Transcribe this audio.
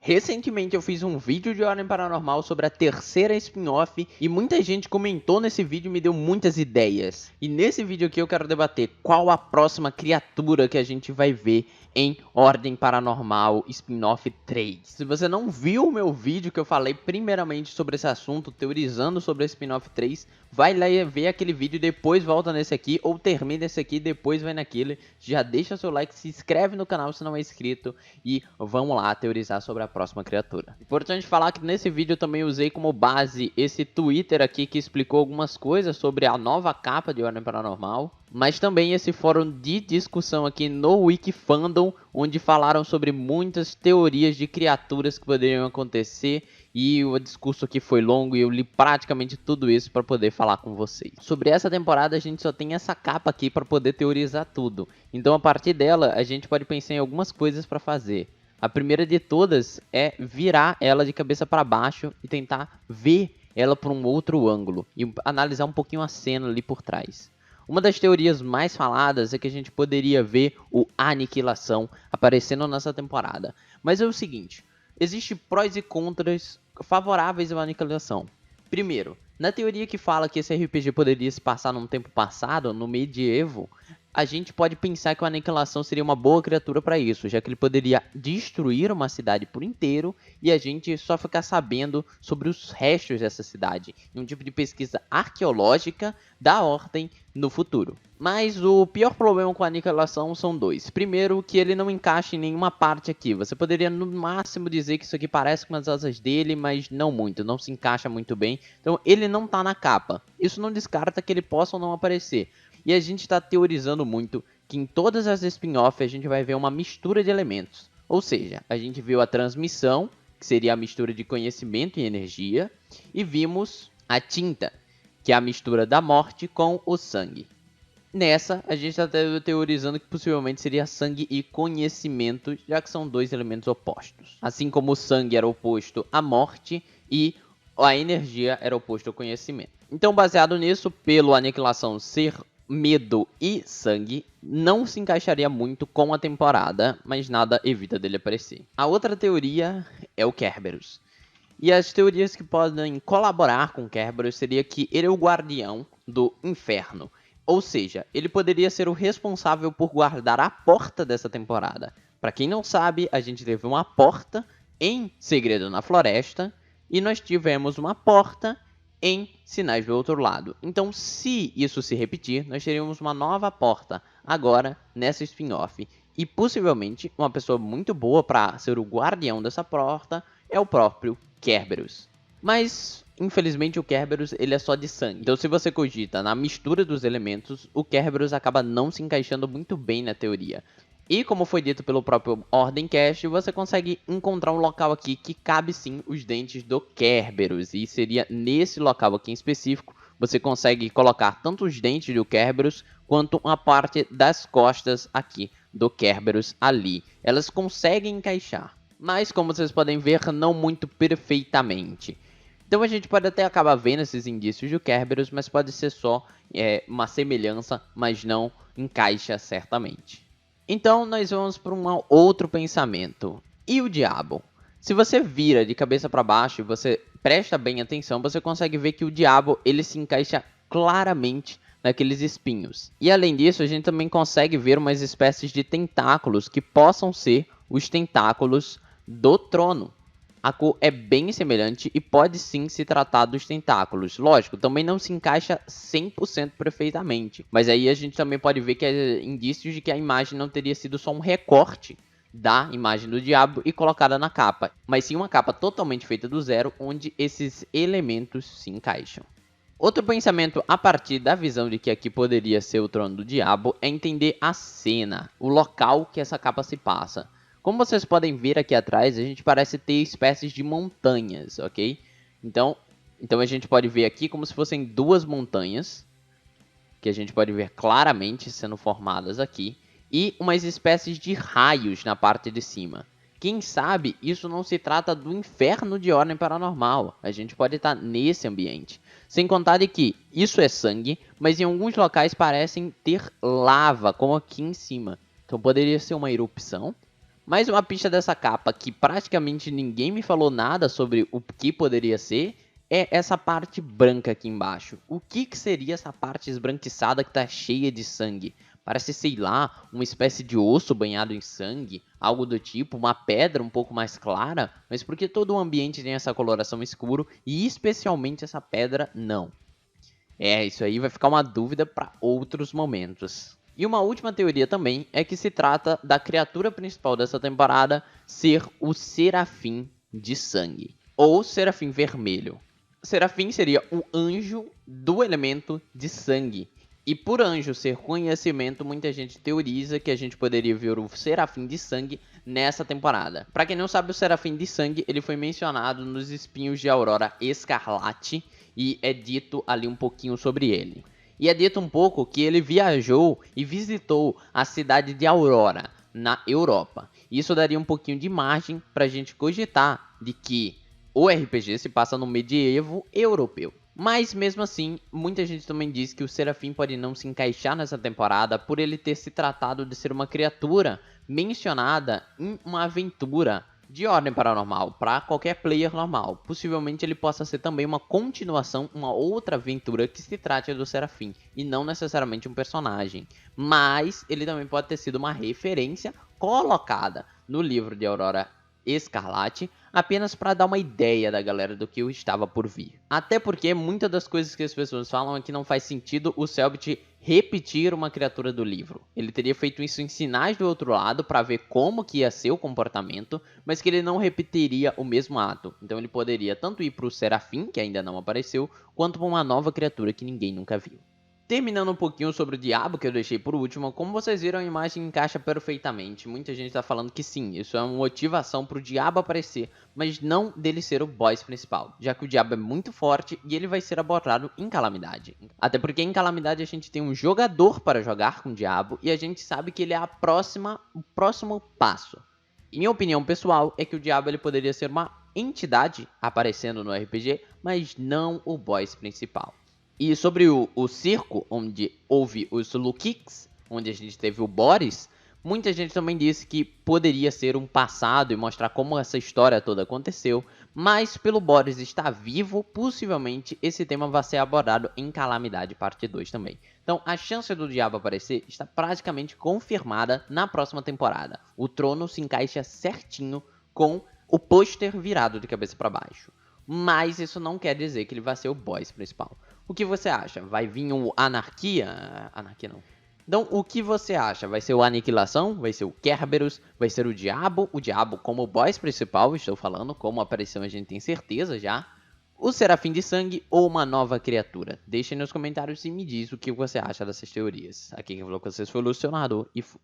Recentemente eu fiz um vídeo de Ordem Paranormal sobre a terceira spin-off e muita gente comentou nesse vídeo e me deu muitas ideias. E nesse vídeo aqui eu quero debater qual a próxima criatura que a gente vai ver em Ordem Paranormal Spin-off 3. Se você não viu o meu vídeo que eu falei primeiramente sobre esse assunto, teorizando sobre a Spin-off 3, vai lá e ver aquele vídeo e depois volta nesse aqui, ou termina esse aqui e depois vai naquele. Já deixa seu like, se inscreve no canal se não é inscrito e vamos lá teorizar sobre a próxima criatura. Importante falar que nesse vídeo eu também usei como base esse Twitter aqui que explicou algumas coisas sobre a nova capa de Ordem Paranormal, mas também esse fórum de discussão aqui no Wikifandom, onde falaram sobre muitas teorias de criaturas que poderiam acontecer, e o discurso aqui foi longo e eu li praticamente tudo isso para poder falar com vocês. Sobre essa temporada a gente só tem essa capa aqui para poder teorizar tudo, então a partir dela a gente pode pensar em algumas coisas para fazer. A primeira de todas é virar ela de cabeça para baixo e tentar ver ela por um outro ângulo e analisar um pouquinho a cena ali por trás. Uma das teorias mais faladas é que a gente poderia ver o Aniquilação aparecendo nessa temporada. Mas é o seguinte, existem prós e contras favoráveis à Aniquilação. Primeiro, na teoria que fala que esse RPG poderia se passar num tempo passado, no medievo, a gente pode pensar que a Aniquilação seria uma boa criatura para isso, já que ele poderia destruir uma cidade por inteiro e a gente só ficar sabendo sobre os restos dessa cidade, em um tipo de pesquisa arqueológica da Ordem no futuro. Mas o pior problema com a Aniquilação são dois. Primeiro, que ele não encaixa em nenhuma parte aqui. Você poderia no máximo dizer que isso aqui parece com as asas dele, mas não muito, não se encaixa muito bem. Então ele não está na capa. Isso não descarta que ele possa ou não aparecer. E a gente está teorizando muito que em todas as spin-offs a gente vai ver uma mistura de elementos. Ou seja, a gente viu a transmissão, que seria a mistura de conhecimento e energia, e vimos a tinta, que é a mistura da morte com o sangue. Nessa, a gente está teorizando que possivelmente seria sangue e conhecimento, já que são dois elementos opostos. Assim como o sangue era oposto à morte e a energia era oposto ao conhecimento. Então, baseado nisso, pelo Aniquilação ser medo e sangue, não se encaixaria muito com a temporada, mas nada evita dele aparecer. A outra teoria é o Kerberos. E as teorias que podem colaborar com Kerberos seria que ele é o guardião do inferno. Ou seja, ele poderia ser o responsável por guardar a porta dessa temporada. Para quem não sabe, a gente teve uma porta em Segredo na Floresta e nós tivemos uma porta em Sinais do Outro Lado. Então, se isso se repetir, nós teríamos uma nova porta agora nessa spin-off. E possivelmente uma pessoa muito boa para ser o guardião dessa porta é o próprio Kerberos. Mas, infelizmente, o Kerberos ele é só de sangue. Então, se você cogita na mistura dos elementos, o Kerberos acaba não se encaixando muito bem na teoria. E como foi dito pelo próprio Ordemcast, você consegue encontrar um local aqui que cabe sim os dentes do Kerberos. E seria nesse local aqui em específico, você consegue colocar tanto os dentes do Kerberos, quanto uma parte das costas aqui do Kerberos ali. Elas conseguem encaixar, mas como vocês podem ver, não muito perfeitamente. Então a gente pode até acabar vendo esses indícios do Kerberos, mas pode ser só uma semelhança, mas não encaixa certamente. Então nós vamos para um outro pensamento. E o diabo? Se você vira de cabeça para baixo e você presta bem atenção, você consegue ver que o diabo ele se encaixa claramente naqueles espinhos. E além disso, a gente também consegue ver umas espécies de tentáculos que possam ser os tentáculos do trono. A cor é bem semelhante e pode sim se tratar dos tentáculos. Lógico, também não se encaixa 100% perfeitamente. Mas aí a gente também pode ver que há indícios de que a imagem não teria sido só um recorte da imagem do diabo e colocada na capa. Mas sim uma capa totalmente feita do zero, onde esses elementos se encaixam. Outro pensamento a partir da visão de que aqui poderia ser o trono do diabo é entender a cena, o local que essa capa se passa. Como vocês podem ver aqui atrás, a gente parece ter espécies de montanhas, ok? Então a gente pode ver aqui como se fossem duas montanhas, que a gente pode ver claramente sendo formadas aqui, e umas espécies de raios na parte de cima. Quem sabe isso não se trata do inferno de Ordem Paranormal, a gente pode estar nesse ambiente. Sem contar de que isso é sangue, mas em alguns locais parecem ter lava, como aqui em cima. Então poderia ser uma erupção. Mais uma pista dessa capa que praticamente ninguém me falou nada sobre o que poderia ser é essa parte branca aqui embaixo. O que seria essa parte esbranquiçada que está cheia de sangue? Parece, sei lá, uma espécie de osso banhado em sangue, algo do tipo, uma pedra um pouco mais clara, mas por que todo o ambiente tem essa coloração escuro e especialmente essa pedra não? Isso aí vai ficar uma dúvida para outros momentos. E uma última teoria também é que se trata da criatura principal dessa temporada ser o Serafim de Sangue, ou Serafim Vermelho. Serafim seria o anjo do elemento de sangue. E por anjo ser conhecimento, muita gente teoriza que a gente poderia ver o Serafim de Sangue nessa temporada. Para quem não sabe, o Serafim de Sangue ele foi mencionado nos Espinhos de Aurora Escarlate e é dito ali um pouquinho sobre ele. E é dito um pouco que ele viajou e visitou a cidade de Aurora, na Europa. Isso daria um pouquinho de margem para a gente cogitar de que o RPG se passa no medievo europeu. Mas mesmo assim, muita gente também diz que o Serafim pode não se encaixar nessa temporada por ele ter se tratado de ser uma criatura mencionada em uma aventura de ordem paranormal para qualquer player normal. Possivelmente ele possa ser também uma continuação, uma outra aventura que se trate do Serafim e não necessariamente um personagem. Mas ele também pode ter sido uma referência colocada no livro de Aurora Escarlate, apenas para dar uma ideia da galera do que estava por vir. Até porque muitas das coisas que as pessoas falam é que não faz sentido o Selbit repetir uma criatura do livro. Ele teria feito isso em sinais do outro lado para ver como que ia ser o comportamento, mas que ele não repetiria o mesmo ato. Então ele poderia tanto ir para o Serafim, que ainda não apareceu, quanto para uma nova criatura que ninguém nunca viu. Terminando um pouquinho sobre o diabo, que eu deixei por último, como vocês viram, a imagem encaixa perfeitamente. Muita gente está falando que sim, isso é uma motivação para o diabo aparecer, mas não dele ser o boss principal, já que o diabo é muito forte e ele vai ser abordado em Calamidade. Até porque em Calamidade a gente tem um jogador para jogar com o diabo e a gente sabe que ele é o próximo passo. E minha opinião pessoal é que o diabo ele poderia ser uma entidade aparecendo no RPG, mas não o boss principal. E sobre o circo, onde houve os Lukix, onde a gente teve o Boris, muita gente também disse que poderia ser um passado e mostrar como essa história toda aconteceu, mas pelo Boris estar vivo, possivelmente esse tema vai ser abordado em Calamidade Parte 2 também. Então a chance do diabo aparecer está praticamente confirmada na próxima temporada. O trono se encaixa certinho com o pôster virado de cabeça para baixo. Mas isso não quer dizer que ele vai ser o boss principal. O que você acha? Vai vir o Anarquia? Anarquia não. Então, o que você acha? Vai ser o Aniquilação? Vai ser o Kerberos? Vai ser o Diabo? O Diabo como boss principal, estou falando. Como aparição a gente tem certeza já. O Serafim de Sangue ou uma nova criatura? Deixe nos comentários e me diz o que você acha dessas teorias. Aqui quem falou com vocês foi o Lucionador e fui.